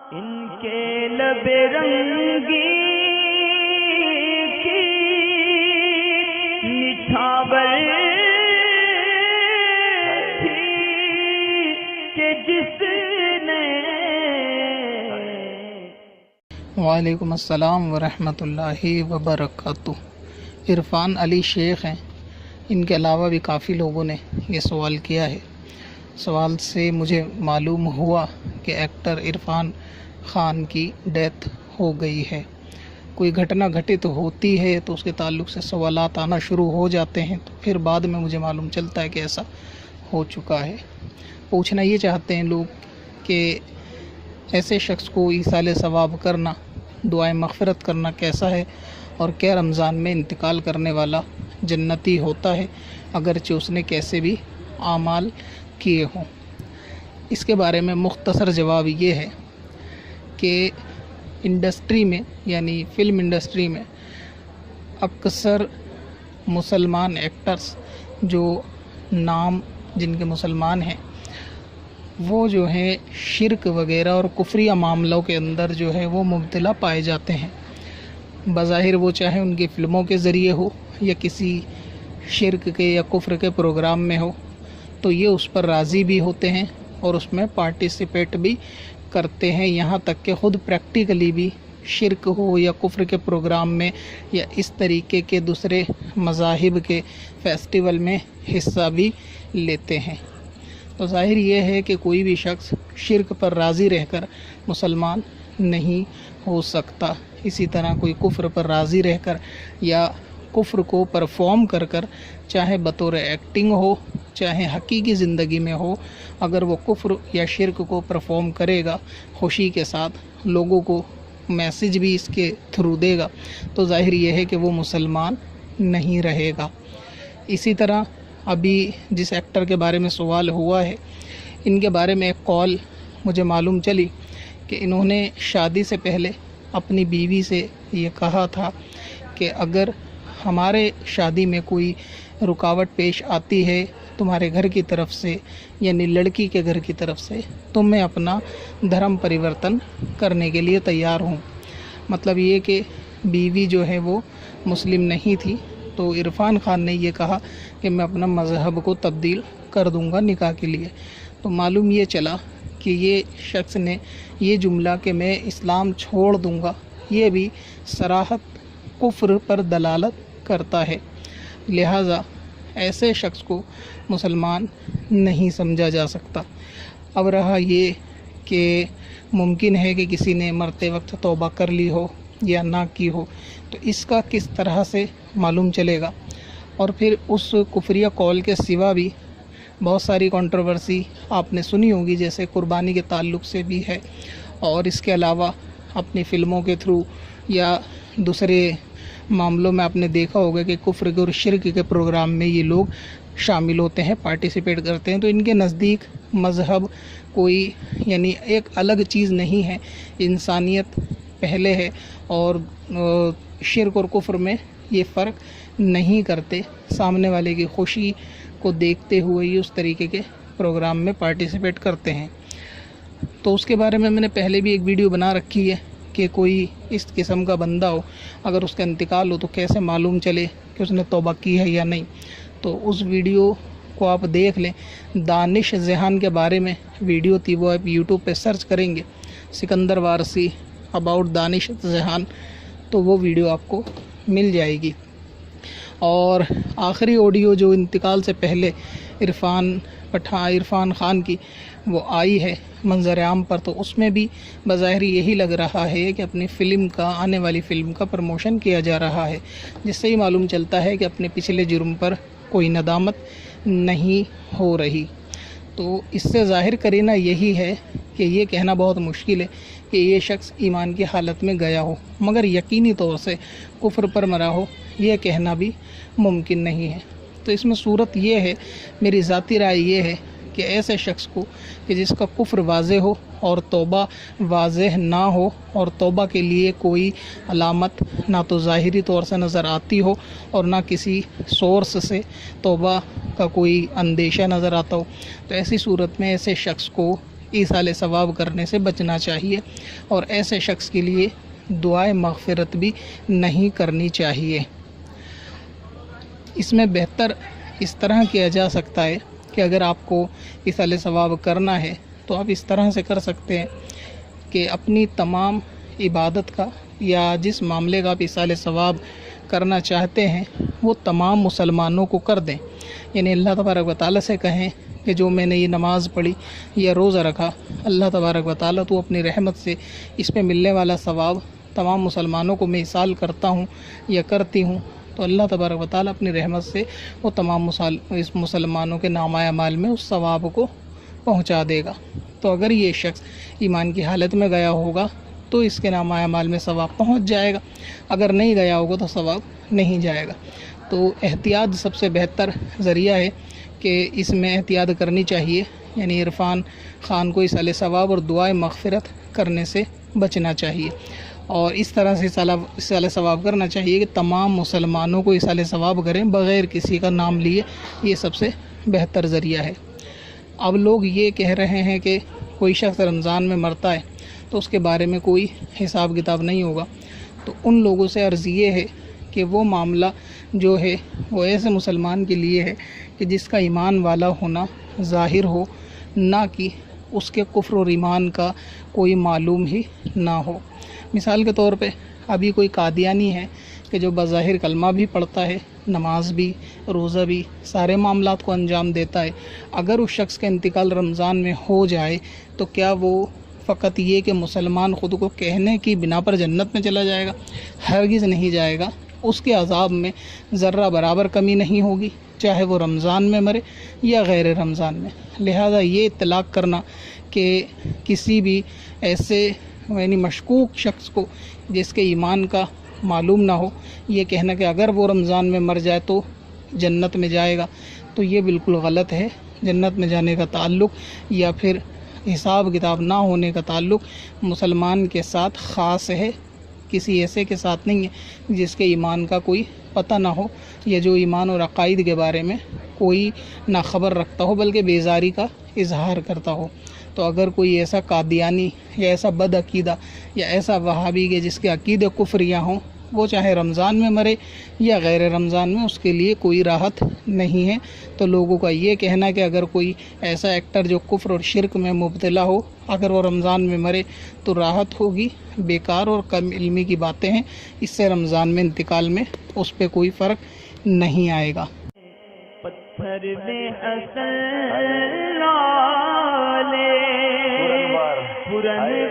ان کے لب رنگی کی نچھاور تھی کہ جس نے وعلیکم السلام ورحمۃ اللہ وبرکاتہ۔ عرفان علی شیخ ہیں، ان کے علاوہ بھی کافی لوگوں نے یہ سوال کیا ہے۔ سوال سے مجھے معلوم ہوا کہ ایکٹر عرفان خان کی ڈیتھ ہو گئی ہے۔ کوئی گھٹنا گھٹت ہوتی ہے تو اس کے تعلق سے سوالات آنا شروع ہو جاتے ہیں، تو پھر بعد میں مجھے معلوم چلتا ہے کہ ایسا ہو چکا ہے۔ پوچھنا یہ چاہتے ہیں لوگ کہ ایسے شخص کو ایصال ثواب کرنا، دعائیں مغفرت کرنا کیسا ہے، اور کیا رمضان میں انتقال کرنے والا جنتی ہوتا ہے اگرچہ اس نے کیسے بھی اعمال کیے ہوں۔ اس کے بارے میں مختصر جواب یہ ہے کہ انڈسٹری میں، یعنی فلم انڈسٹری میں اکثر مسلمان ایکٹرز جو نام جن کے مسلمان ہیں، وہ جو ہے شرک وغیرہ اور کفریہ معاملوں کے اندر جو ہے وہ مبتلا پائے جاتے ہیں۔ بظاہر وہ چاہے ان کی فلموں کے ذریعے ہو یا کسی شرک کے یا کفر کے پروگرام میں ہو، تو یہ اس پر راضی بھی ہوتے ہیں اور اس میں پارٹیسپیٹ بھی کرتے ہیں، یہاں تک کہ خود پریکٹیکلی بھی شرک ہو یا کفر کے پروگرام میں یا اس طریقے کے دوسرے مذاہب کے فیسٹیول میں حصہ بھی لیتے ہیں۔ تو ظاہر یہ ہے کہ کوئی بھی شخص شرک پر راضی رہ کر مسلمان نہیں ہو سکتا۔ اسی طرح کوئی کفر پر راضی رہ کر یا کفر کو پرفارم کر کر، چاہے بطور ایکٹنگ ہو چاہے حقیقی زندگی میں ہو، اگر وہ کفر یا شرک کو پرفارم کرے گا خوشی کے ساتھ، لوگوں کو میسج بھی اس کے تھرو دے گا، تو ظاہر یہ ہے کہ وہ مسلمان نہیں رہے گا۔ اسی طرح ابھی جس ایکٹر کے بارے میں سوال ہوا ہے، ان کے بارے میں ایک قول مجھے معلوم چلی کہ انہوں نے شادی سے پہلے اپنی بیوی سے یہ کہا تھا کہ اگر ہمارے شادی میں کوئی رکاوٹ پیش آتی ہے تمہارے گھر کی طرف سے، یعنی لڑکی کے گھر کی طرف سے، تو میں اپنا دھرم پریورتن کرنے کے لیے تیار ہوں۔ مطلب یہ کہ بیوی جو ہے وہ مسلم نہیں تھی، تو عرفان خان نے یہ کہا کہ میں اپنا مذہب کو تبدیل کر دوں گا نکاح کے لیے۔ تو معلوم یہ چلا کہ یہ شخص نے یہ جملہ کہ میں اسلام چھوڑ دوں گا، یہ بھی صراحت کفر پر دلالت کرتا ہے، لہٰذا ایسے شخص کو مسلمان نہیں سمجھا جا سکتا۔ اب رہا یہ کہ ممکن ہے کہ کسی نے مرتے وقت توبہ کر لی ہو یا نہ کی ہو، تو اس کا کس طرح سے معلوم چلے گا؟ اور پھر اس کفریہ قول کے سوا بھی بہت ساری کنٹروورسی آپ نے سنی ہوگی، جیسے قربانی کے تعلق سے بھی ہے، اور اس کے علاوہ اپنی فلموں کے تھرو یا دوسرے معاملوں میں آپ نے دیکھا ہوگا کہ کفر کے اور شرک کے پروگرام میں یہ لوگ شامل ہوتے ہیں، پارٹیسپیٹ کرتے ہیں۔ تو ان کے نزدیک مذہب کوئی یعنی ایک الگ چیز نہیں ہے، انسانیت پہلے ہے، اور شرک اور کفر میں یہ فرق نہیں کرتے، سامنے والے کی خوشی کو دیکھتے ہوئے ہی اس طریقے کے پروگرام میں پارٹیسپیٹ کرتے ہیں۔ تو اس کے بارے میں نے پہلے بھی ایک ویڈیو بنا رکھی ہے کہ کوئی اس قسم کا بندہ ہو، اگر اس کا انتقال ہو تو کیسے معلوم چلے کہ اس نے توبہ کی ہے یا نہیں۔ تو اس ویڈیو کو آپ دیکھ لیں، دانش ذہان کے بارے میں ویڈیو تھی، وہ آپ یوٹیوب پہ سرچ کریں گے سکندر وارسی اباؤٹ دانش ذہان، تو وہ ویڈیو آپ کو مل جائے گی۔ اور آخری آڈیو جو انتقال سے پہلے عرفان خان کی وہ آئی ہے منظر عام پر، تو اس میں بھی بظاہر یہی لگ رہا ہے کہ اپنی فلم کا، آنے والی فلم کا پروموشن کیا جا رہا ہے، جس سے ہی معلوم چلتا ہے کہ اپنے پچھلے جرم پر کوئی ندامت نہیں ہو رہی۔ تو اس سے ظاہر کرینہ یہی ہے کہ یہ کہنا بہت مشکل ہے کہ یہ شخص ایمان کی حالت میں گیا ہو، مگر یقینی طور سے کفر پر مرا ہو یہ کہنا بھی ممکن نہیں ہے۔ تو اس میں صورت یہ ہے، میری ذاتی رائے یہ ہے کہ ایسے شخص کو کہ جس کا کفر واضح ہو اور توبہ واضح نہ ہو، اور توبہ کے لیے کوئی علامت نہ تو ظاہری طور سے نظر آتی ہو اور نہ کسی سورس سے توبہ کا کوئی اندیشہ نظر آتا ہو، تو ایسی صورت میں ایسے شخص کو ایصال ثواب کرنے سے بچنا چاہیے، اور ایسے شخص کے لیے دعائے مغفرت بھی نہیں کرنی چاہیے۔ اس میں بہتر اس طرح کیا جا سکتا ہے کہ اگر آپ کو ایصال ثواب کرنا ہے تو آپ اس طرح سے کر سکتے ہیں کہ اپنی تمام عبادت کا یا جس معاملے کا آپ ایصال ثواب کرنا چاہتے ہیں وہ تمام مسلمانوں کو کر دیں، یعنی اللہ تبارک و تعالیٰ سے کہیں کہ جو میں نے یہ نماز پڑھی یا روزہ رکھا، اللہ تبارک و تعالیٰ تو اپنی رحمت سے اس پہ ملنے والا ثواب تمام مسلمانوں کو میں ایصال کرتا ہوں یا کرتی ہوں، تو اللہ تبارک و تعالیٰ اپنی رحمت سے وہ تمام اس مسلمانوں کے نامہ اعمال میں اس ثواب کو پہنچا دے گا۔ تو اگر یہ شخص ایمان کی حالت میں گیا ہوگا تو اس کے نامہ اعمال میں ثواب پہنچ جائے گا، اگر نہیں گیا ہوگا تو ثواب نہیں جائے گا۔ تو احتیاط سب سے بہتر ذریعہ ہے کہ اس میں احتیاط کرنی چاہیے، یعنی عرفان خان کو ایصال ثواب اور دعائے مغفرت کرنے سے بچنا چاہیے، اور اس طرح سے ایصال ثواب کرنا چاہیے کہ تمام مسلمانوں کو ایصال ثواب کریں بغیر کسی کا نام لیے، یہ سب سے بہتر ذریعہ ہے۔ اب لوگ یہ کہہ رہے ہیں کہ کوئی شخص رمضان میں مرتا ہے تو اس کے بارے میں کوئی حساب کتاب نہیں ہوگا، تو ان لوگوں سے عرض یہ ہے کہ وہ معاملہ جو ہے وہ ایسے مسلمان کے لیے ہے کہ جس کا ایمان والا ہونا ظاہر ہو، نہ کہ اس کے کفر اور ایمان کا کوئی معلوم ہی نہ ہو۔ مثال کے طور پہ ابھی کوئی قادیانی ہے کہ جو بظاہر کلمہ بھی پڑھتا ہے، نماز بھی، روزہ بھی، سارے معاملات کو انجام دیتا ہے، اگر اس شخص کا انتقال رمضان میں ہو جائے تو کیا وہ فقط یہ کہ مسلمان خود کو کہنے کی بنا پر جنت میں چلا جائے گا؟ ہرگز نہیں جائے گا، اس کے عذاب میں ذرہ برابر کمی نہیں ہوگی، چاہے وہ رمضان میں مرے یا غیر رمضان میں۔ لہذا یہ اطلاق کرنا کہ کسی بھی ایسے یعنی مشکوک شخص کو جس کے ایمان کا معلوم نہ ہو، یہ کہنا کہ اگر وہ رمضان میں مر جائے تو جنت میں جائے گا، تو یہ بالکل غلط ہے۔ جنت میں جانے کا تعلق یا پھر حساب کتاب نہ ہونے کا تعلق مسلمان کے ساتھ خاص ہے، کسی ایسے کے ساتھ نہیں ہے جس کے ایمان کا کوئی پتہ نہ ہو یا جو ایمان اور عقائد کے بارے میں کوئی نہ خبر رکھتا ہو بلکہ بیزاری کا اظہار کرتا ہو۔ تو اگر کوئی ایسا قادیانی یا ایسا بد عقیدہ یا ایسا وہابی کہ جس کے عقیدے کفریہ ہوں، وہ چاہے رمضان میں مرے یا غیر رمضان میں، اس کے لیے کوئی راحت نہیں ہے۔ تو لوگوں کا یہ کہنا کہ اگر کوئی ایسا ایکٹر جو کفر اور شرک میں مبتلا ہو، اگر وہ رمضان میں مرے تو راحت ہوگی، بیکار اور کم علمی کی باتیں ہیں، اس سے رمضان میں انتقال میں اس پہ کوئی فرق نہیں آئے گا۔ پتھر میں حسن لالے پرن